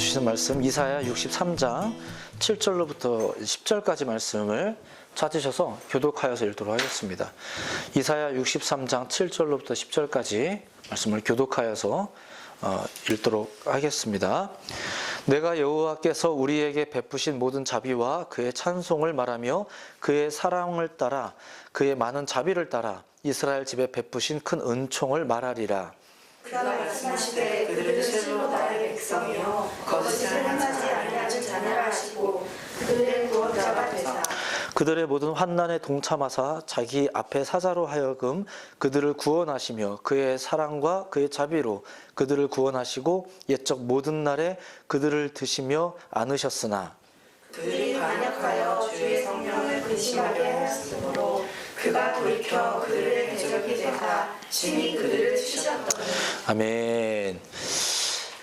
주시는 말씀 이사야 63장 7절로부터 10절까지 말씀을 찾으셔서 교독하여서 읽도록 하겠습니다. 이사야 63장 7절로부터 10절까지 말씀을 교독하여서 읽도록 하겠습니다. 내가 여호와께서 우리에게 베푸신 모든 자비와 그의 찬송을 말하며 그의 사랑을 따라 그의 많은 자비를 따라 이스라엘 집에 베푸신 큰 은총을 말하리라. 그가 말씀하시되 그들은 실로 나의 백성이요 거짓을 행하지 아니하는 자녀라 하시고 그들의 구원자가 되사 그들의 모든 환난에 동참하사 자기 앞에 사자로 하여금 그들을 구원하시며 그의 사랑과 그의 자비로 그들을 구원하시고 옛적 모든 날에 그들을 드시며 안으셨으나 그들이 반역하여 주의 성령을 근심하게 하였으므로 그가 돌이켜 그들의 대적이 되사 친히 그들을 치셨더니. 아멘.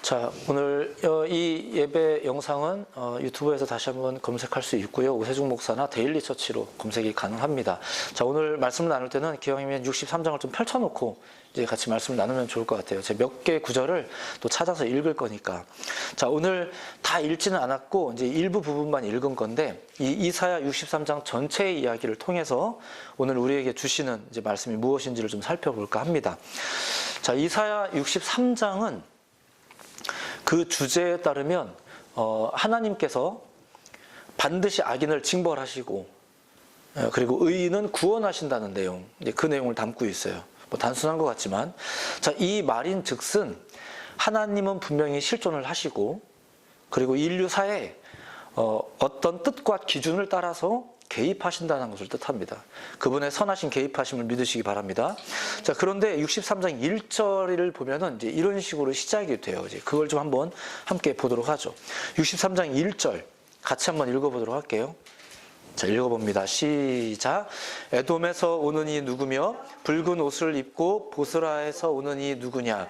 자, 오늘 이 예배 영상은 유튜브에서 다시 한번 검색할 수 있고요. 오세중 목사나 데일리 처치로 검색이 가능합니다. 자, 오늘 말씀을 나눌 때는 기왕이면 63장을 좀 펼쳐놓고 이제 같이 말씀을 나누면 좋을 것 같아요. 제가 몇 개 구절을 또 찾아서 읽을 거니까. 자, 오늘 다 읽지는 않았고 이제 일부 부분만 읽은 건데 이 이사야 63장 전체의 이야기를 통해서 오늘 우리에게 주시는 이제 말씀이 무엇인지를 좀 살펴볼까 합니다. 자, 이사야 63장은 그 주제에 따르면 하나님께서 반드시 악인을 징벌하시고 그리고 의인은 구원하신다는 내용, 그 내용을 담고 있어요. 뭐 단순한 것 같지만, 자, 이 말인즉슨 하나님은 분명히 실존을 하시고 그리고 인류사에 어떤 뜻과 기준을 따라서 개입하신다는 것을 뜻합니다. 그분의 선하신 개입하심을 믿으시기 바랍니다. 자, 그런데 63장 1절을 보면은 이제 이런 식으로 시작이 돼요. 이제 그걸 좀 한번 함께 보도록 하죠. 63장 1절 같이 한번 읽어보도록 할게요. 자, 읽어봅니다. 시작. 에돔에서 오는 이 누구며 붉은 옷을 입고 보스라에서 오는 이 누구냐.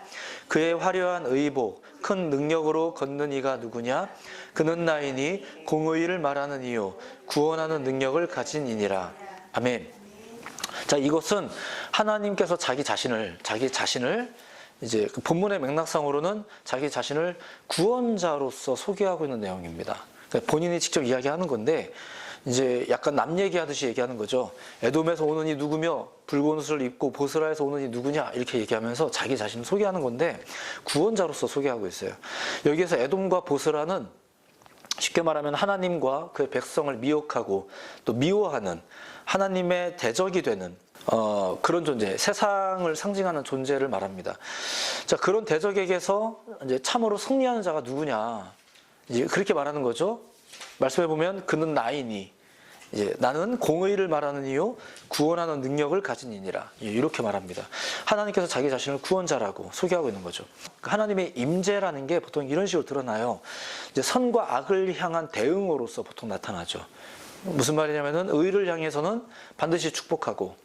그의 화려한 의복 큰 능력으로 걷는 이가 누구냐. 그는 나이니 공의를 말하는 이요 구원하는 능력을 가진 이니라. 아멘. 자, 이것은 하나님께서 자기 자신을 이제 그 본문의 맥락상으로는 자기 자신을 구원자로서 소개하고 있는 내용입니다. 그러니까 본인이 직접 이야기하는 건데 이제 약간 남 얘기하듯이 얘기하는 거죠. 에돔에서 오는 이 누구며 붉은 옷을 입고 보스라에서 오는 이 누구냐 이렇게 얘기하면서 자기 자신을 소개하는 건데 구원자로서 소개하고 있어요. 여기에서 에돔과 보스라는 쉽게 말하면 하나님과 그의 백성을 미혹하고 또 미워하는 하나님의 대적이 되는 그런 존재, 세상을 상징하는 존재를 말합니다. 자, 그런 대적에게서 이제 참으로 승리하는 자가 누구냐 이제 그렇게 말하는 거죠. 말씀해 보면 그는 나이니 이제 나는 공의를 말하는 이요 구원하는 능력을 가진 이니라 이렇게 말합니다. 하나님께서 자기 자신을 구원자라고 소개하고 있는 거죠. 하나님의 임재라는 게 보통 이런 식으로 드러나요. 이제 선과 악을 향한 대응으로서 보통 나타나죠. 무슨 말이냐면은 의를 향해서는 반드시 축복하고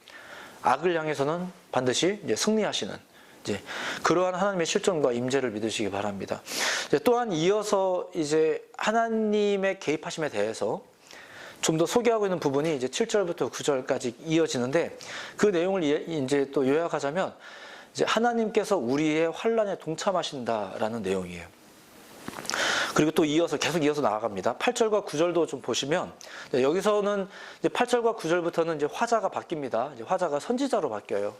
악을 향해서는 반드시 이제 승리하시는 이제 그러한 하나님의 실존과 임재를 믿으시기 바랍니다. 이제 또한 이어서 이제 하나님의 개입하심에 대해서 좀 더 소개하고 있는 부분이 이제 7절부터 9절까지 이어지는데 그 내용을 이제 또 요약하자면 이제 하나님께서 우리의 환난에 동참하신다라는 내용이에요. 그리고 또 계속 이어서 나아갑니다. 8절과 9절도 좀 보시면 여기서는 이제 8절과 9절부터는 이제 화자가 바뀝니다. 이제 화자가 선지자로 바뀌어요.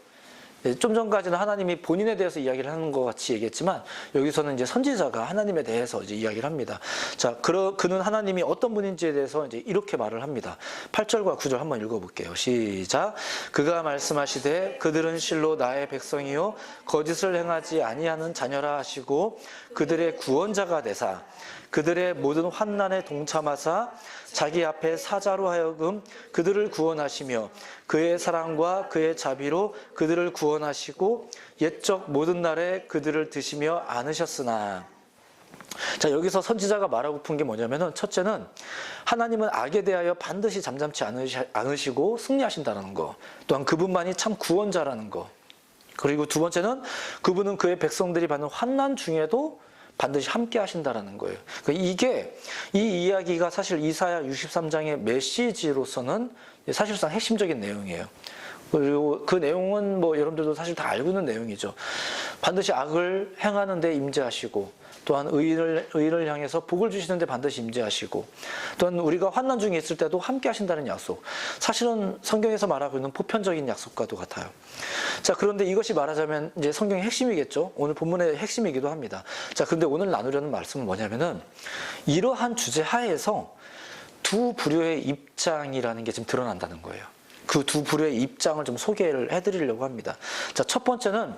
좀 전까지는 하나님이 본인에 대해서 이야기를 하는 것 같이 얘기했지만 여기서는 이제 선지자가 하나님에 대해서 이제 이야기를 합니다. 자, 그는 하나님이 어떤 분인지에 대해서 이제 이렇게 말을 합니다. 8절과 9절 한번 읽어볼게요. 시작. 그가 말씀하시되 그들은 실로 나의 백성이요 거짓을 행하지 아니하는 자녀라 하시고 그들의 구원자가 되사 그들의 모든 환난에 동참하사 자기 앞에 사자로 하여금 그들을 구원하시며 그의 사랑과 그의 자비로 그들을 구원하시고 옛적 모든 날에 그들을 드시며 안으셨으나. 자, 여기서 선지자가 말하고픈 게 뭐냐면은 첫째는 하나님은 악에 대하여 반드시 잠잠치 않으시고 승리하신다는 거, 또한 그분만이 참 구원자라는 거, 그리고 두 번째는 그분은 그의 백성들이 받는 환난 중에도 반드시 함께 하신다라는 거예요. 이게 이 이야기가 사실 이사야 63장의 메시지로서는 사실상 핵심적인 내용이에요. 그리고 그 내용은 뭐 여러분들도 사실 다 알고 있는 내용이죠. 반드시 악을 행하는 데 임재하시고 또한 의인을 향해서 복을 주시는데 반드시 임재하시고, 또한 우리가 환난 중에 있을 때도 함께 하신다는 약속. 사실은 성경에서 말하고 있는 보편적인 약속과도 같아요. 자, 그런데 이것이 말하자면 이제 성경의 핵심이겠죠. 오늘 본문의 핵심이기도 합니다. 자, 근데 오늘 나누려는 말씀은 뭐냐면은 이러한 주제 하에서 두 부류의 입장이라는 게 지금 드러난다는 거예요. 그 두 부류의 입장을 좀 소개를 해드리려고 합니다. 자, 첫 번째는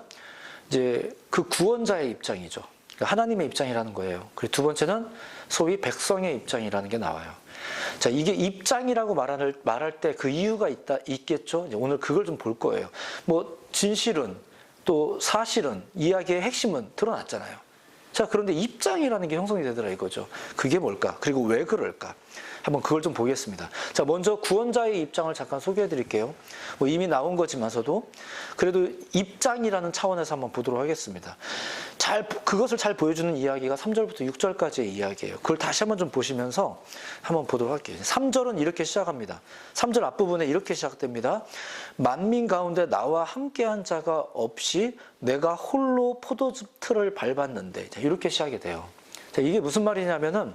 이제 그 구원자의 입장이죠. 그러니까 하나님의 입장이라는 거예요. 그리고 두 번째는 소위 백성의 입장이라는 게 나와요. 자, 이게 입장이라고 말할 때 그 이유가 있겠죠. 이제 오늘 그걸 좀 볼 거예요. 뭐 진실은 또 사실은 이야기의 핵심은 드러났잖아요. 자, 그런데 입장이라는 게 형성이 되더라 이거죠. 그게 뭘까? 그리고 왜 그럴까? 한번 그걸 좀 보겠습니다. 자, 먼저 구원자의 입장을 잠깐 소개해 드릴게요. 뭐 이미 나온 거지만서도 그래도 입장이라는 차원에서 한번 보도록 하겠습니다. 그것을 잘 보여주는 이야기가 3절부터 6절까지의 이야기예요. 그걸 다시 한번 좀 보시면서 한번 보도록 할게요. 3절은 이렇게 시작합니다. 3절 앞부분에 이렇게 시작됩니다. 만민 가운데 나와 함께한 자가 없이 내가 홀로 포도즙틀을 밟았는데, 이렇게 시작이 돼요. 자, 이게 무슨 말이냐면은,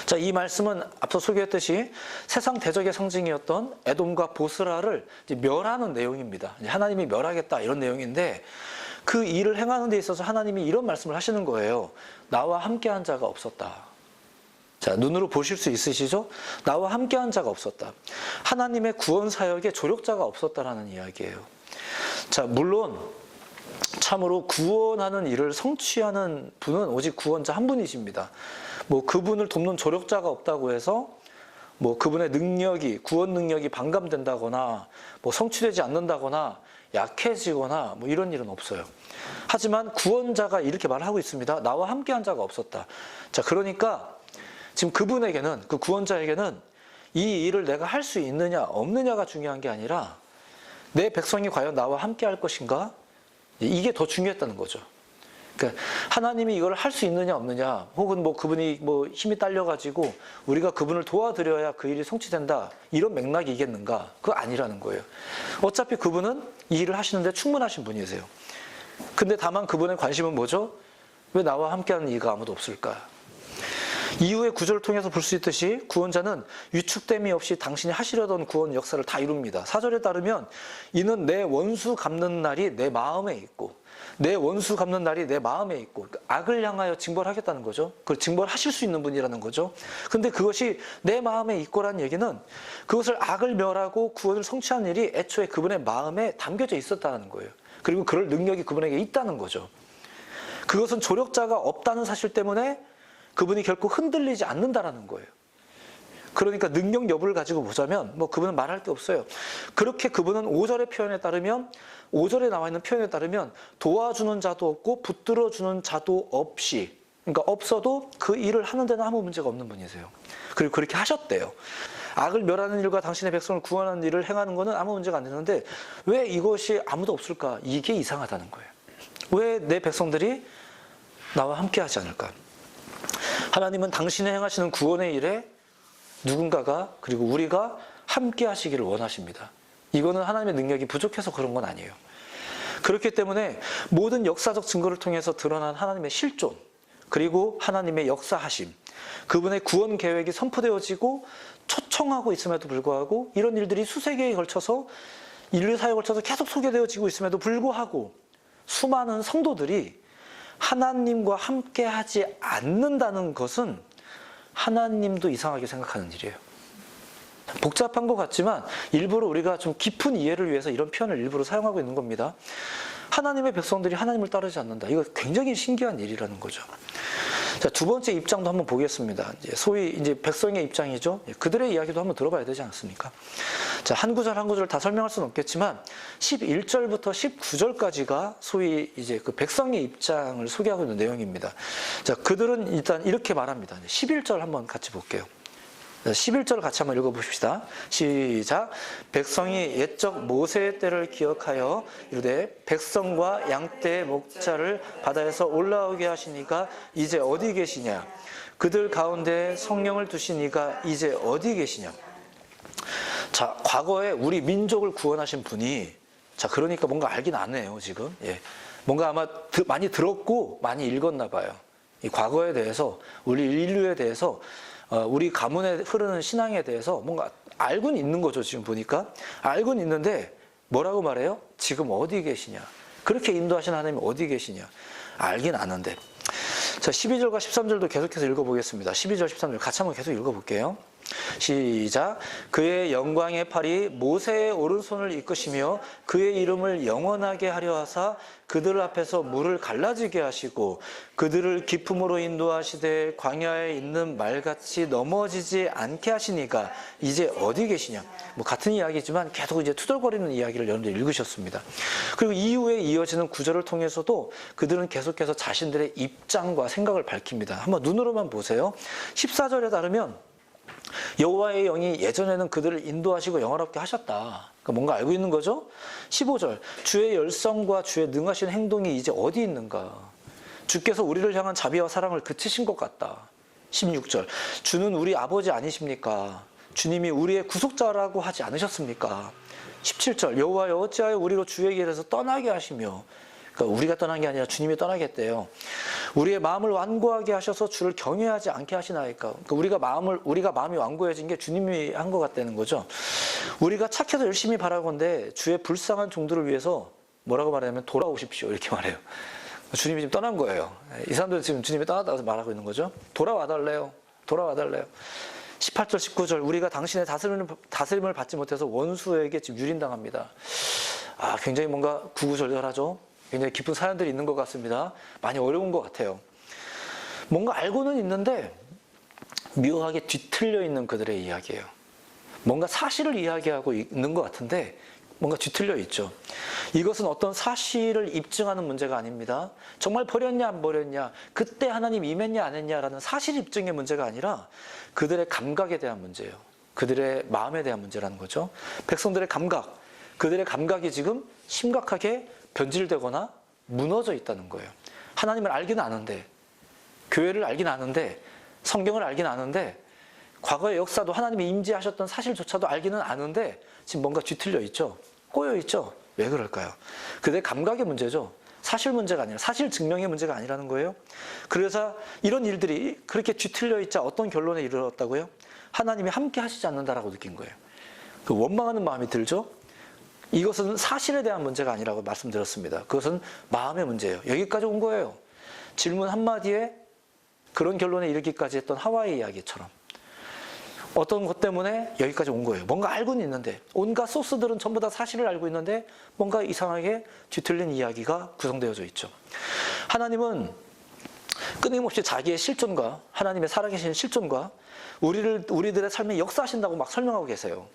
자, 이 말씀은 앞서 소개했듯이 세상 대적의 상징이었던 에돔과 보스라를 이제 멸하는 내용입니다. 하나님이 멸하겠다 이런 내용인데, 그 일을 행하는 데 있어서 하나님이 이런 말씀을 하시는 거예요. 나와 함께한 자가 없었다. 자, 눈으로 보실 수 있으시죠? 나와 함께한 자가 없었다. 하나님의 구원 사역에 조력자가 없었다라는 이야기예요. 자, 물론 참으로 구원하는 일을 성취하는 분은 오직 구원자 한 분이십니다. 뭐 그분을 돕는 조력자가 없다고 해서 뭐 그분의 능력이, 구원 능력이 반감된다거나 뭐 성취되지 않는다거나 약해지거나 뭐 이런 일은 없어요. 하지만 구원자가 이렇게 말하고 있습니다. 나와 함께한 자가 없었다. 자, 그러니까 지금 그분에게는, 그 구원자에게는 이 일을 내가 할 수 있느냐 없느냐가 중요한 게 아니라 내 백성이 과연 나와 함께 할 것인가? 이게 더 중요했다는 거죠. 그러니까 하나님이 이걸 할 수 있느냐 없느냐, 혹은 뭐 그분이 뭐 힘이 딸려가지고 우리가 그분을 도와드려야 그 일이 성취된다, 이런 맥락이겠는가? 그거 아니라는 거예요. 어차피 그분은 이 일을 하시는데 충분하신 분이세요. 근데 다만 그분의 관심은 뭐죠? 왜 나와 함께하는 이가 아무도 없을까? 이후의 구절을 통해서 볼 수 있듯이 구원자는 위축됨이 없이 당신이 하시려던 구원 역사를 다 이룹니다. 4절에 따르면 이는 내 원수 갚는 날이 내 마음에 있고, 내 원수 갚는 날이 내 마음에 있고, 악을 향하여 징벌하겠다는 거죠. 그걸 징벌하실 수 있는 분이라는 거죠. 근데 그것이 내 마음에 있고라는 얘기는 그것을 악을 멸하고 구원을 성취하는 일이 애초에 그분의 마음에 담겨져 있었다는 거예요. 그리고 그럴 능력이 그분에게 있다는 거죠. 그것은 조력자가 없다는 사실 때문에 그분이 결코 흔들리지 않는다라는 거예요. 그러니까 능력 여부를 가지고 보자면 뭐 그분은 말할 게 없어요. 그렇게 그분은 5절의 표현에 따르면, 5절에 나와 있는 표현에 따르면 도와주는 자도 없고 붙들어주는 자도 없이, 그러니까 없어도 그 일을 하는 데는 아무 문제가 없는 분이세요. 그리고 그렇게 하셨대요. 악을 멸하는 일과 당신의 백성을 구원하는 일을 행하는 것은 아무 문제가 안 되는데 왜 이것이 아무도 없을까? 이게 이상하다는 거예요. 왜 내 백성들이 나와 함께 하지 않을까? 하나님은 당신이 행하시는 구원의 일에 누군가가, 그리고 우리가 함께 하시기를 원하십니다. 이거는 하나님의 능력이 부족해서 그런 건 아니에요. 그렇기 때문에 모든 역사적 증거를 통해서 드러난 하나님의 실존, 그리고 하나님의 역사하심, 그분의 구원 계획이 선포되어지고 초청하고 있음에도 불구하고 이런 일들이 수세기에 걸쳐서, 인류 사회에 걸쳐서 계속 소개되어지고 있음에도 불구하고 수많은 성도들이 하나님과 함께 하지 않는다는 것은 하나님도 이상하게 생각하는 일이에요. 복잡한 것 같지만 일부러 우리가 좀 깊은 이해를 위해서 이런 표현을 일부러 사용하고 있는 겁니다. 하나님의 백성들이 하나님을 따르지 않는다. 이거 굉장히 신기한 일이라는 거죠. 자, 두 번째 입장도 한번 보겠습니다. 소위 이제 백성의 입장이죠. 그들의 이야기도 한번 들어봐야 되지 않습니까? 자, 한 구절 한 구절 다 설명할 수는 없겠지만 11절부터 19절까지가 소위 이제 그 백성의 입장을 소개하고 있는 내용입니다. 자, 그들은 일단 이렇게 말합니다. 11절 한번 같이 볼게요. 11절 같이 한번 읽어보십시다. 시작. 백성이 옛적 모세의 때를 기억하여 이르되 백성과 양떼의 목자를 바다에서 올라오게 하시니까 이제 어디 계시냐? 그들 가운데 성령을 두시니까 이제 어디 계시냐? 자, 과거에 우리 민족을 구원하신 분이, 자, 그러니까 뭔가 알긴 아네요 지금. 예, 뭔가 아마 많이 들었고 많이 읽었나 봐요. 이 과거에 대해서, 우리 인류에 대해서, 우리 가문에 흐르는 신앙에 대해서 뭔가 알고는 있는 거죠. 지금 보니까 알고는 있는데 뭐라고 말해요? 지금 어디 계시냐? 그렇게 인도하신 하나님이 어디 계시냐? 알긴 아는데. 자, 12절과 13절도 계속해서 읽어보겠습니다. 12절, 13절 같이 한번 계속 읽어볼게요. 시작. 그의 영광의 팔이 모세의 오른손을 이끄시며 그의 이름을 영원하게 하려 하사 그들 앞에서 물을 갈라지게 하시고 그들을 기품으로 인도하시되 광야에 있는 말같이 넘어지지 않게 하시니까 이제 어디 계시냐. 뭐 같은 이야기지만 계속 이제 투덜거리는 이야기를 여러분들 읽으셨습니다. 그리고 이후에 이어지는 구절을 통해서도 그들은 계속해서 자신들의 입장과 생각을 밝힙니다. 한번 눈으로만 보세요. 14절에 따르면 여호와의 영이 예전에는 그들을 인도하시고 영화롭게 하셨다. 그러니까 뭔가 알고 있는 거죠. 15절 주의 열성과 주의 능하신 행동이 이제 어디 있는가. 주께서 우리를 향한 자비와 사랑을 그치신 것 같다. 16절 주는 우리 아버지 아니십니까? 주님이 우리의 구속자라고 하지 않으셨습니까? 17절 여호와여 어찌하여 우리로 주의 길에서 떠나게 하시며, 그러니까 우리가 떠난 게 아니라 주님이 떠나게 했대요. 우리의 마음을 완고하게 하셔서 주를 경외하지 않게 하시나이까. 그러니까 우리가 마음이 완고해진 게 주님이 한 것 같다는 거죠. 우리가 착해서 열심히 바라건대 주의 불쌍한 종들을 위해서 뭐라고 말하냐면 돌아오십시오 이렇게 말해요. 주님이 지금 떠난 거예요. 이 사람들 지금 주님이 떠났다고 말하고 있는 거죠. 돌아와 달래요. 돌아와 달래요. 18절 19절 우리가 당신의 다스림을 받지 못해서 원수에게 지금 유린당합니다. 굉장히 뭔가 구구절절하죠. 굉장히 깊은 사연들이 있는 것 같습니다. 많이 어려운 것 같아요. 뭔가 알고는 있는데 묘하게 뒤틀려 있는 그들의 이야기예요. 뭔가 사실을 이야기하고 있는 것 같은데 뭔가 뒤틀려 있죠. 이것은 어떤 사실을 입증하는 문제가 아닙니다. 정말 버렸냐 안 버렸냐, 그때 하나님 임했냐 안 했냐라는 사실 입증의 문제가 아니라 그들의 감각에 대한 문제예요. 그들의 마음에 대한 문제라는 거죠. 백성들의 감각, 그들의 감각이 지금 심각하게 변질되거나 무너져 있다는 거예요. 하나님을 알긴 아는데, 교회를 알긴 아는데, 성경을 알긴 아는데, 과거의 역사도 하나님이 임재하셨던 사실조차도 알기는 아는데 지금 뭔가 뒤틀려 있죠. 꼬여 있죠. 왜 그럴까요? 그들의 감각의 문제죠. 사실 문제가 아니라, 사실 증명의 문제가 아니라는 거예요. 그래서 이런 일들이 그렇게 뒤틀려 있자 어떤 결론에 이르렀다고요? 하나님이 함께 하시지 않는다라고 느낀 거예요. 그 원망하는 마음이 들죠. 이것은 사실에 대한 문제가 아니라고 말씀드렸습니다. 그것은 마음의 문제예요. 여기까지 온 거예요. 질문 한마디에 그런 결론에 이르기까지 했던 하와의 이야기처럼 어떤 것 때문에 여기까지 온 거예요. 뭔가 알고는 있는데, 온갖 소스들은 전부 다 사실을 알고 있는데 뭔가 이상하게 뒤틀린 이야기가 구성되어져 있죠. 하나님은 끊임없이 자기의 실존과 하나님의 살아계신 실존과 우리들의 삶에 역사하신다고 막 설명하고 계세요.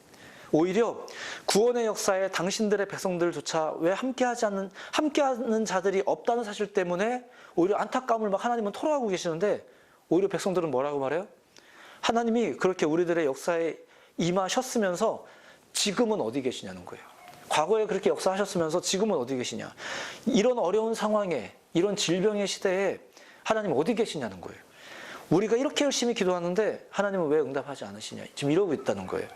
오히려 구원의 역사에 당신들의 백성들조차 왜 함께하는 자들이 없다는 사실 때문에 오히려 안타까움을 막 하나님은 토로하고 계시는데, 오히려 백성들은 뭐라고 말해요? 하나님이 그렇게 우리들의 역사에 임하셨으면서 지금은 어디 계시냐는 거예요. 과거에 그렇게 역사하셨으면서 지금은 어디 계시냐. 이런 어려운 상황에, 이런 질병의 시대에 하나님 어디 계시냐는 거예요. 우리가 이렇게 열심히 기도하는데 하나님은 왜 응답하지 않으시냐. 지금 이러고 있다는 거예요.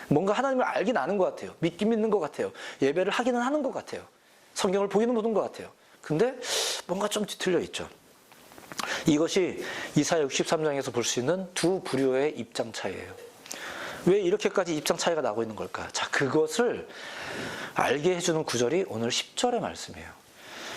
뭔가 하나님을 알긴 아는 것 같아요. 믿긴 믿는 것 같아요. 예배를 하기는 하는 것 같아요. 성경을 보기는 보는 것 같아요. 근데 뭔가 좀 뒤틀려 있죠. 이것이 이사야 63장에서 볼 수 있는 두 부류의 입장 차이예요. 왜 이렇게까지 입장 차이가 나고 있는 걸까? 자, 그것을 알게 해주는 구절이 오늘 10절의 말씀이에요.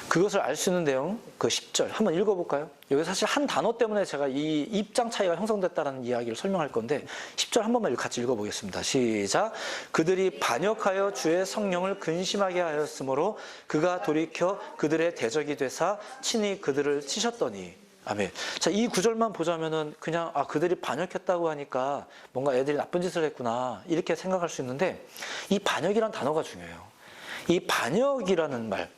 그것을 알 수 있는 내용, 그 10절 한번 읽어볼까요? 여기 사실 한 단어 때문에 제가 이 입장 차이가 형성됐다는 이야기를 설명할 건데 10절 한 번만 같이 읽어보겠습니다. 시작. 그들이 반역하여 주의 성령을 근심하게 하였으므로 그가 돌이켜 그들의 대적이 되사 친히 그들을 치셨더니. 아멘. 자, 이 구절만 보자면은 그냥 그들이 반역했다고 하니까 뭔가 애들이 나쁜 짓을 했구나 이렇게 생각할 수 있는데, 이 반역이란 단어가 중요해요. 이 반역이라는 말,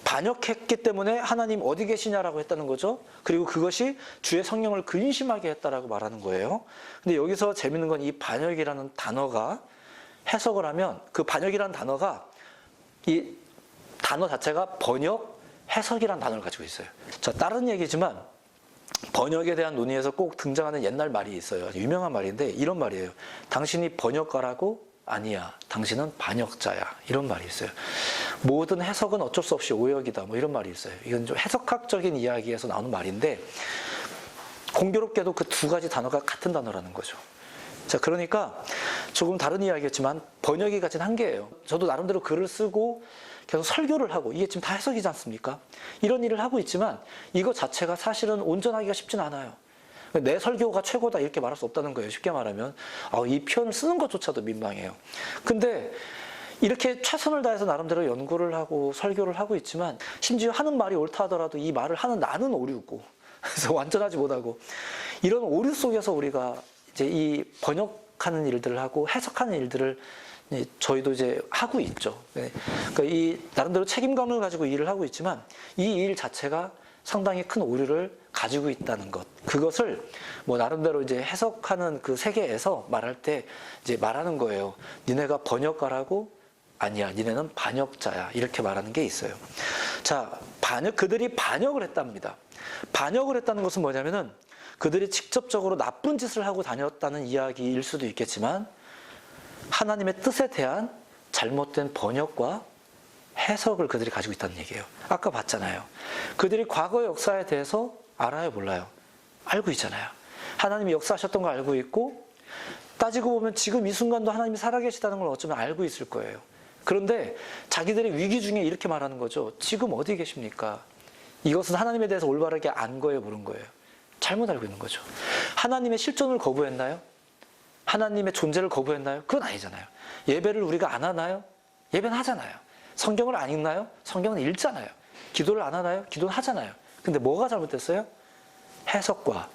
반역했기 때문에 하나님 어디 계시냐라고 했다는 거죠. 그리고 그것이 주의 성령을 근심하게 했다라고 말하는 거예요. 근데 여기서 재밌는 건 이 반역이라는 단어가 해석을 하면, 그 반역이라는 단어가, 이 단어 자체가 번역, 해석이라는 단어를 가지고 있어요. 자, 다른 얘기지만 번역에 대한 논의에서 꼭 등장하는 옛날 말이 있어요. 아주 유명한 말인데 이런 말이에요. 당신이 번역가라고? 아니야. 당신은 반역자야. 이런 말이 있어요. 모든 해석은 어쩔 수 없이 오역이다. 뭐 이런 말이 있어요. 이건 좀 해석학적인 이야기에서 나오는 말인데, 공교롭게도 그 두 가지 단어가 같은 단어라는 거죠. 자, 그러니까 조금 다른 이야기였지만 번역이 가진 한계예요. 저도 나름대로 글을 쓰고 계속 설교를 하고 이게 지금 다 해석이지 않습니까? 이런 일을 하고 있지만 이거 자체가 사실은 온전하기가 쉽진 않아요. 내 설교가 최고다 이렇게 말할 수 없다는 거예요. 쉽게 말하면 이 표현을 쓰는 것조차도 민망해요. 근데 이렇게 최선을 다해서 나름대로 연구를 하고 설교를 하고 있지만 심지어 하는 말이 옳다 하더라도 이 말을 하는 나는 오류고 그래서 완전하지 못하고 이런 오류 속에서 우리가 이제 이 번역하는 일들을 하고 해석하는 일들을 저희도 이제 하고 있죠. 그러니까 이 나름대로 책임감을 가지고 일을 하고 있지만 이 일 자체가 상당히 큰 오류를 가지고 있다는 것. 그것을 뭐 나름대로 이제 해석하는 그 세계에서 말할 때 이제 말하는 거예요. 니네가 번역가라고? 아니야. 니네는 반역자야. 이렇게 말하는 게 있어요. 자, 그들이 반역을 했답니다. 반역을 했다는 것은 뭐냐면은 그들이 직접적으로 나쁜 짓을 하고 다녔다는 이야기일 수도 있겠지만 하나님의 뜻에 대한 잘못된 번역과 해석을 그들이 가지고 있다는 얘기예요. 아까 봤잖아요. 그들이 과거의 역사에 대해서 알아요, 몰라요? 알고 있잖아요. 하나님이 역사하셨던 걸 알고 있고 따지고 보면 지금 이 순간도 하나님이 살아계시다는 걸 어쩌면 알고 있을 거예요. 그런데 자기들의 위기 중에 이렇게 말하는 거죠. 지금 어디 계십니까? 이것은 하나님에 대해서 올바르게 안 거예요, 모른 거예요? 잘못 알고 있는 거죠. 하나님의 실존을 거부했나요? 하나님의 존재를 거부했나요? 그건 아니잖아요. 예배를 우리가 안 하나요? 예배는 하잖아요. 성경을 안 읽나요? 성경은 읽잖아요. 기도를 안 하나요? 기도는 하잖아요. 근데 뭐가 잘못됐어요? 해석과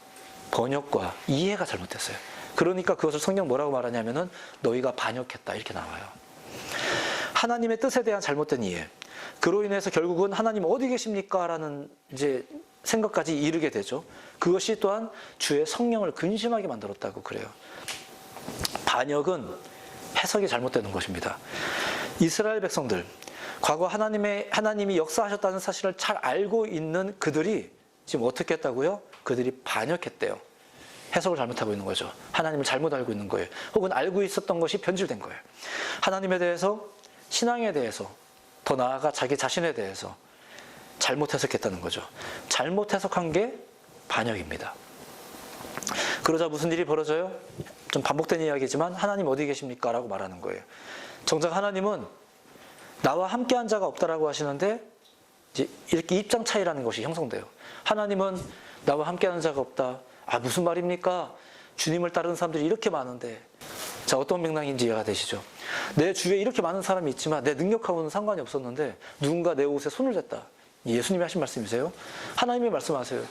번역과 이해가 잘못됐어요. 그러니까 그것을 성경 뭐라고 말하냐면은 너희가 반역했다 이렇게 나와요. 하나님의 뜻에 대한 잘못된 이해. 그로 인해서 결국은 하나님 어디 계십니까? 라는 이제 생각까지 이르게 되죠. 그것이 또한 주의 성령을 근심하게 만들었다고 그래요. 반역은 해석이 잘못되는 것입니다. 이스라엘 백성들, 과거 하나님이 역사하셨다는 사실을 잘 알고 있는 그들이 지금 어떻게 했다고요? 그들이 반역했대요. 해석을 잘못하고 있는 거죠. 하나님을 잘못 알고 있는 거예요. 혹은 알고 있었던 것이 변질된 거예요. 하나님에 대해서, 신앙에 대해서, 더 나아가 자기 자신에 대해서 잘못 해석했다는 거죠. 잘못 해석한 게 반역입니다. 그러자 무슨 일이 벌어져요? 좀 반복된 이야기지만 하나님 어디 계십니까? 라고 말하는 거예요. 정작 하나님은 나와 함께한 자가 없다라고 하시는데 이제 이렇게 입장 차이라는 것이 형성돼요. 하나님은 나와 함께하는 자가 없다. 무슨 말입니까? 주님을 따르는 사람들이 이렇게 많은데. 자, 어떤 맥락인지 이해가 되시죠? 내 주위에 이렇게 많은 사람이 있지만 내 능력하고는 상관이 없었는데 누군가 내 옷에 손을 댔다. 예수님이 하신 말씀이세요? 하나님이 말씀하세요.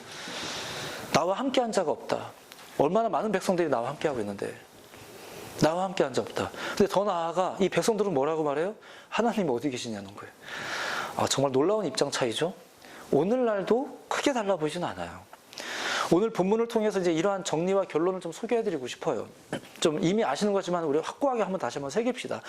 나와 함께한 자가 없다. 얼마나 많은 백성들이 나와 함께하고 있는데 나와 함께한 자 없다. 근데 더 나아가 이 백성들은 뭐라고 말해요? 하나님이 어디 계시냐는 거예요. 정말 놀라운 입장 차이죠. 오늘날도 크게 달라 보이지는 않아요. 오늘 본문을 통해서 이제 이러한 정리와 결론을 좀 소개해드리고 싶어요. 좀 이미 아시는 거지만 우리 확고하게 다시 한번 새깁시다.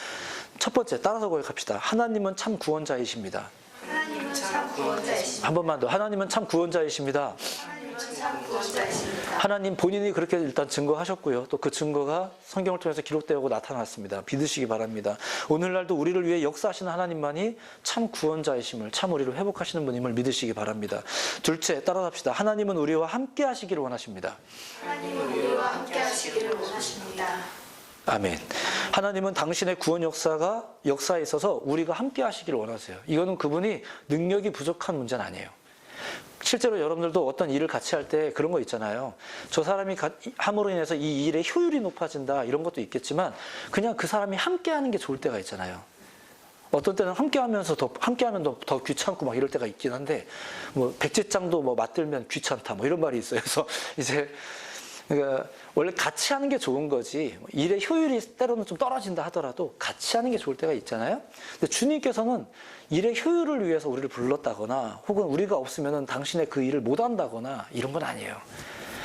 첫 번째, 따라서 고백합시다. 하나님은 참 구원자이십니다. 하나님은 참 구원자이십니다. 한 번만 더. 하나님은 참 구원자이십니다. 하나님은 참 구원자이십니다. 하나님 본인이 그렇게 일단 증거하셨고요. 또 그 증거가 성경을 통해서 기록되고 나타났습니다. 믿으시기 바랍니다. 오늘날도 우리를 위해 역사하시는 하나님만이 참 구원자이심을, 참 우리를 회복하시는 분임을 믿으시기 바랍니다. 둘째, 따라합시다. 하나님은 우리와 함께 하시기를 원하십니다. 하나님은 우리와 함께 하시기를 원하십니다. 아멘. 하나님은 당신의 구원 역사에 있어서 우리가 함께 하시기를 원하세요. 이거는 그분이 능력이 부족한 문제는 아니에요. 실제로 여러분들도 어떤 일을 같이 할 때 그런 거 있잖아요. 저 사람이 함으로 인해서 이 일의 효율이 높아진다 이런 것도 있겠지만 그냥 그 사람이 함께 하는 게 좋을 때가 있잖아요. 어떤 때는 함께하면 더 귀찮고 막 이럴 때가 있긴 한데 뭐 백지장도 뭐 맞들면 귀찮다 뭐 이런 말이 있어요. 그래서 이제 그러니까 원래 같이 하는 게 좋은 거지 일의 효율이 때로는 좀 떨어진다 하더라도 같이 하는 게 좋을 때가 있잖아요. 근데 주님께서는 일의 효율을 위해서 우리를 불렀다거나 혹은 우리가 없으면 당신의 그 일을 못 한다거나 이런 건 아니에요.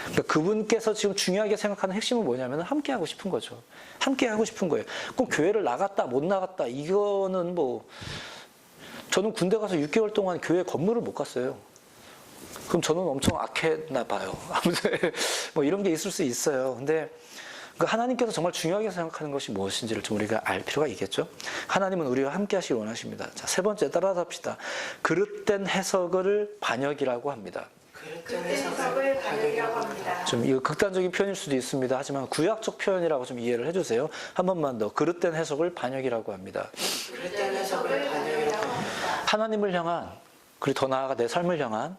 그러니까 그분께서 지금 중요하게 생각하는 핵심은 뭐냐면 함께 하고 싶은 거죠. 함께 하고 싶은 거예요. 꼭 교회를 나갔다 못 나갔다 이거는 뭐 저는 군대 가서 6개월 동안 교회 건물을 못 갔어요. 그럼 저는 엄청 악했나 봐요. 아무튼 뭐 이런 게 있을 수 있어요. 근데 하나님께서 정말 중요하게 생각하는 것이 무엇인지를 좀 우리가 알 필요가 있겠죠. 하나님은 우리와 함께 하시길 원하십니다. 자, 세 번째 따라서 합시다. 그릇된 해석을 반역이라고 합니다. 그릇된 해석을 반역이라고 합니다. 좀 이거 극단적인 표현일 수도 있습니다. 하지만 구약적 표현이라고 좀 이해를 해주세요. 한 번만 더. 그릇된 해석을 반역이라고 합니다. 그릇된 해석을 반역이라고 합니다. 하나님을 향한, 그리고 더 나아가 내 삶을 향한,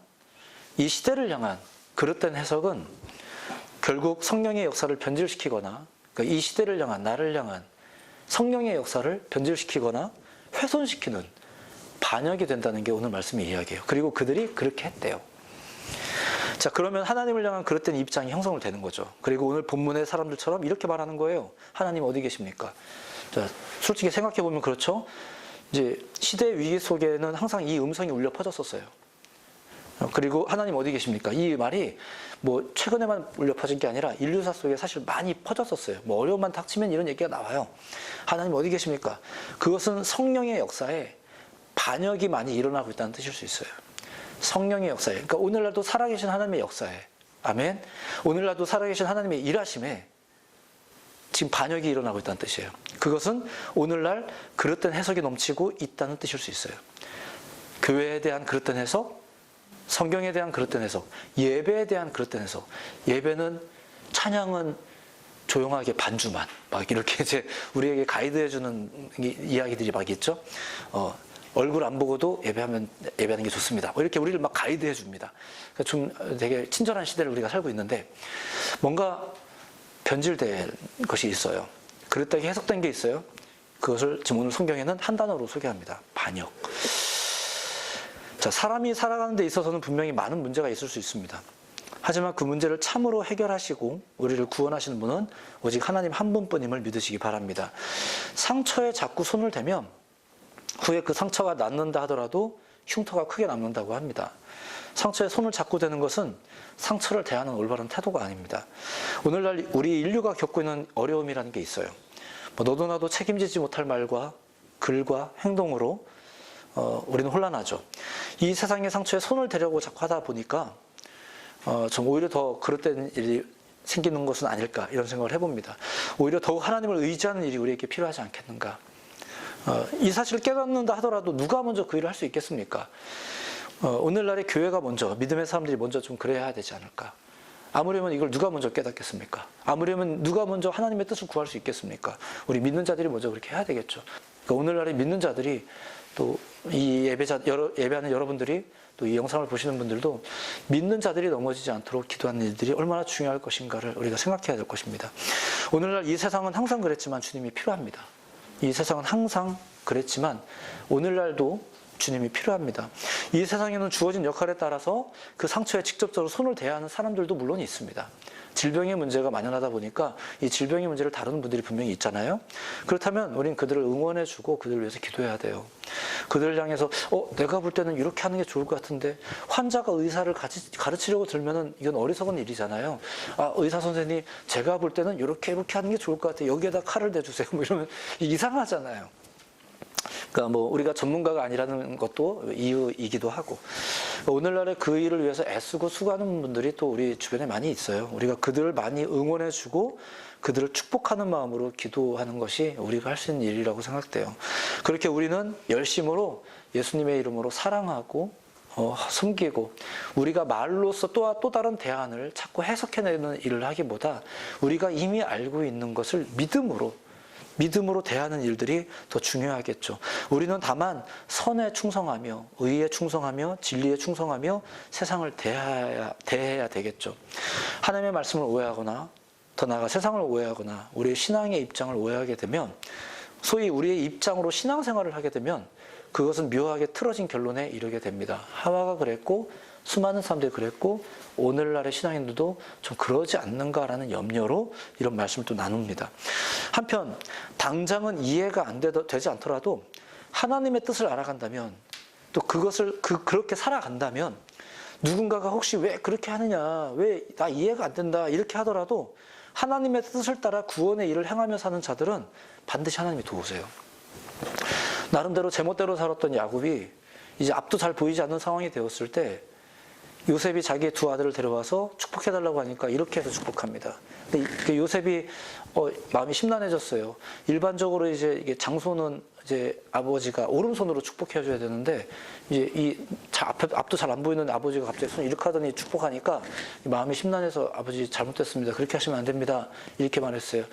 이 시대를 향한 그릇된 해석은 결국 성령의 역사를 변질시키거나, 그러니까 이 시대를 향한, 나를 향한 성령의 역사를 변질시키거나 훼손시키는 반역이 된다는 게 오늘 말씀의 이야기예요. 그리고 그들이 그렇게 했대요. 자, 그러면 하나님을 향한 그릇된 입장이 형성을 되는 거죠. 그리고 오늘 본문의 사람들처럼 이렇게 말하는 거예요. 하나님 어디 계십니까? 자, 솔직히 생각해 보면 그렇죠. 이제 시대 위기 속에는 항상 이 음성이 울려 퍼졌었어요. 그리고 하나님 어디 계십니까? 이 말이 뭐 최근에만 울려 퍼진 게 아니라 인류사 속에 사실 많이 퍼졌었어요. 뭐 어려움만 닥치면 이런 얘기가 나와요. 하나님 어디 계십니까? 그것은 성령의 역사에 반역이 많이 일어나고 있다는 뜻일 수 있어요. 성령의 역사에. 그러니까 오늘날도 살아계신 하나님의 역사에. 아멘. 오늘날도 살아계신 하나님의 일하심에 지금 반역이 일어나고 있다는 뜻이에요. 그것은 오늘날 그릇된 해석이 넘치고 있다는 뜻일 수 있어요. 교회에 대한 그릇된 해석, 성경에 대한 그릇된 해석, 예배에 대한 그릇된 해석. 예배는, 찬양은 조용하게 반주만, 막 이렇게 이제 우리에게 가이드해주는 이야기들이 막 있죠. 얼굴 안 보고도 예배하는 게 좋습니다. 이렇게 우리를 막 가이드해 줍니다. 그러니까 좀 되게 친절한 시대를 우리가 살고 있는데 뭔가 변질된 것이 있어요. 그릇되게 해석된 게 있어요. 그것을 지금 오늘 성경에는 한 단어로 소개합니다. 반역. 자, 사람이 살아가는 데 있어서는 분명히 많은 문제가 있을 수 있습니다. 하지만 그 문제를 참으로 해결하시고 우리를 구원하시는 분은 오직 하나님 한 분뿐임을 믿으시기 바랍니다. 상처에 자꾸 손을 대면 후에 그 상처가 낫는다 하더라도 흉터가 크게 남는다고 합니다. 상처에 손을 자꾸 대는 것은 상처를 대하는 올바른 태도가 아닙니다. 오늘날 우리 인류가 겪고 있는 어려움이라는 게 있어요. 너도 나도 책임지지 못할 말과 글과 행동으로 우리는 혼란하죠. 이 세상의 상처에 손을 대려고 자꾸 하다 보니까 좀 오히려 더 그릇된 일이 생기는 것은 아닐까 이런 생각을 해봅니다. 오히려 더욱 하나님을 의지하는 일이 우리에게 필요하지 않겠는가. 이 사실을 깨닫는다 하더라도 누가 먼저 그 일을 할 수 있겠습니까? 오늘날의 교회가 먼저, 믿음의 사람들이 먼저 좀 그래야 되지 않을까? 아무려면 이걸 누가 먼저 깨닫겠습니까? 아무려면 누가 먼저 하나님의 뜻을 구할 수 있겠습니까? 우리 믿는 자들이 먼저 그렇게 해야 되겠죠. 그러니까 오늘날의 믿는 자들이 또 이 예배하는 여러분들이 또 이 영상을 보시는 분들도 믿는 자들이 넘어지지 않도록 기도하는 일들이 얼마나 중요할 것인가를 우리가 생각해야 될 것입니다. 오늘날 이 세상은 항상 그랬지만 주님이 필요합니다. 이 세상은 항상 그랬지만 오늘날도 주님이 필요합니다. 이 세상에는 주어진 역할에 따라서 그 상처에 직접적으로 손을 대야 하는 사람들도 물론 있습니다. 질병의 문제가 만연하다 보니까 이 질병의 문제를 다루는 분들이 분명히 있잖아요. 그렇다면 우린 그들을 응원해주고 그들을 위해서 기도해야 돼요. 그들을 향해서 내가 볼 때는 이렇게 하는 게 좋을 것 같은데 의사가 의사를 가르치려고 들면은 이건 어리석은 일이잖아요. 의사 선생님 제가 볼 때는 이렇게 하는 게 좋을 것 같아요. 여기에다 칼을 대주세요. 뭐 이러면 이상하잖아요. 그러니까 우리가 전문가가 아니라는 것도 이유이기도 하고 오늘날의 그 일을 위해서 애쓰고 수고하는 분들이 또 우리 주변에 많이 있어요. 우리가 그들을 많이 응원해주고 그들을 축복하는 마음으로 기도하는 것이 우리가 할 수 있는 일이라고 생각돼요. 그렇게 우리는 열심으로 예수님의 이름으로 사랑하고 숨기고 우리가 말로써 또 다른 대안을 자꾸 해석해내는 일을 하기보다 우리가 이미 알고 있는 것을 믿음으로 대하는 일들이 더 중요하겠죠. 우리는 다만 선에 충성하며 의에 충성하며 진리에 충성하며 세상을 대해야 되겠죠. 하나님의 말씀을 오해하거나 더 나아가 세상을 오해하거나 우리의 신앙의 입장을 오해하게 되면 소위 우리의 입장으로 신앙생활을 하게 되면 그것은 묘하게 틀어진 결론에 이르게 됩니다. 하와가 그랬고 수많은 사람들이 그랬고 오늘날의 신앙인들도 좀 그러지 않는가라는 염려로 이런 말씀을 또 나눕니다. 한편 당장은 이해가 되지 않더라도 하나님의 뜻을 알아간다면 또 그것을 그렇게 살아간다면 누군가가 혹시 왜 그렇게 하느냐 왜 나 이해가 안 된다 이렇게 하더라도 하나님의 뜻을 따라 구원의 일을 행하며 사는 자들은 반드시 하나님이 도우세요. 나름대로 제멋대로 살았던 야곱이 이제 앞도 잘 보이지 않는 상황이 되었을 때 요셉이 자기의 두 아들을 데려와서 축복해달라고 하니까 이렇게 해서 축복합니다. 근데 요셉이 마음이 심란해졌어요. 일반적으로 이제 이게 장소는 이제 아버지가 오른손으로 축복해 줘야 되는데 이제 앞도 잘 안 보이는 아버지가 갑자기 손 이렇게 하더니 축복하니까 마음이 심란해서 아버지 잘못됐습니다. 그렇게 하시면 안 됩니다. 이렇게 말했어요.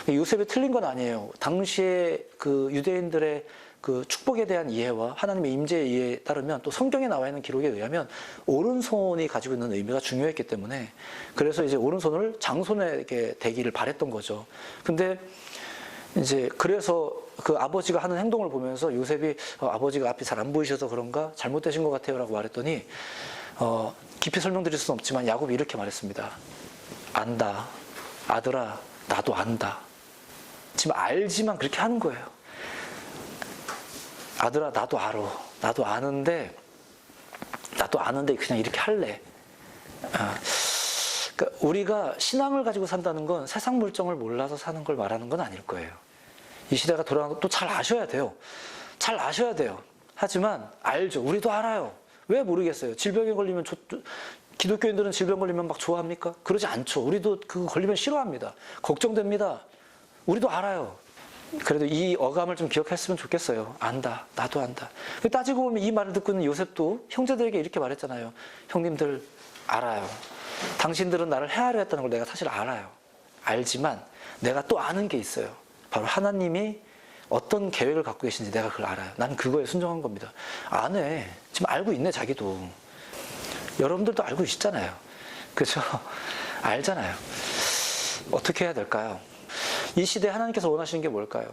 요셉이 틀린 건 아니에요. 당시에 그 유대인들의 그 축복에 대한 이해와 하나님의 임재의 이해에 따르면 또 성경에 나와 있는 기록에 의하면 오른손이 가지고 있는 의미가 중요했기 때문에 그래서 이제 오른손을 장손에 이렇게 대기를 바랬던 거죠. 근데 이제 그래서 그 아버지가 하는 행동을 보면서 요셉이 아버지가 앞이 잘 안 보이셔서 그런가 잘못되신 것 같아요 라고 말했더니 깊이 설명드릴 수는 없지만 야곱이 이렇게 말했습니다. 안다. 아들아 나도 안다. 지금 알지만 그렇게 하는 거예요. 아들아 나도 알아. 나도 아는데 그냥 이렇게 할래. 그러니까 우리가 신앙을 가지고 산다는 건 세상 물정을 몰라서 사는 걸 말하는 건 아닐 거예요. 이 시대가 돌아가는 것도 잘 아셔야 돼요. 잘 아셔야 돼요. 하지만 알죠. 우리도 알아요. 왜 모르겠어요. 질병에 걸리면 기독교인들은 질병 걸리면 막 좋아합니까? 그러지 않죠. 우리도 그거 걸리면 싫어합니다. 걱정됩니다. 우리도 알아요. 그래도 이 어감을 좀 기억했으면 좋겠어요. 안다. 나도 안다. 따지고 보면 이 말을 듣고 있는 요셉도 형제들에게 이렇게 말했잖아요. 형님들 알아요. 당신들은 나를 해하려 했다는 걸 내가 사실 알아요. 알지만 내가 또 아는 게 있어요. 바로 하나님이 어떤 계획을 갖고 계신지 내가 그걸 알아요. 나는 그거에 순종한 겁니다. 안 해. 지금 알고 있네 자기도. 여러분들도 알고 있잖아요. 그렇죠? 알잖아요. 어떻게 해야 될까요? 이 시대에 하나님께서 원하시는 게 뭘까요?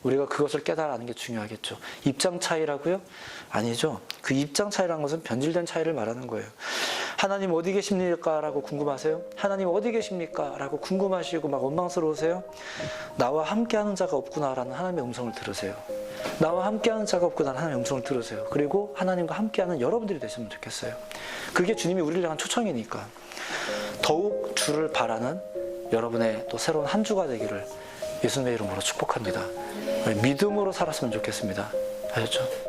우리가 그것을 깨달아는 게 중요하겠죠. 입장 차이라고요? 아니죠. 그 입장 차이라는 것은 변질된 차이를 말하는 거예요. 하나님 어디 계십니까? 라고 궁금하세요? 하나님 어디 계십니까? 라고 궁금하시고 막 원망스러우세요? 나와 함께하는 자가 없구나 라는 하나님의 음성을 들으세요. 나와 함께하는 자가 없구나 라는 하나님의 음성을 들으세요. 그리고 하나님과 함께하는 여러분들이 되시면 좋겠어요. 그게 주님이 우리를 향한 초청이니까. 더욱 주를 바라는 여러분의 또 새로운 한 주가 되기를 예수님의 이름으로 축복합니다. 믿음으로 살았으면 좋겠습니다. 아셨죠?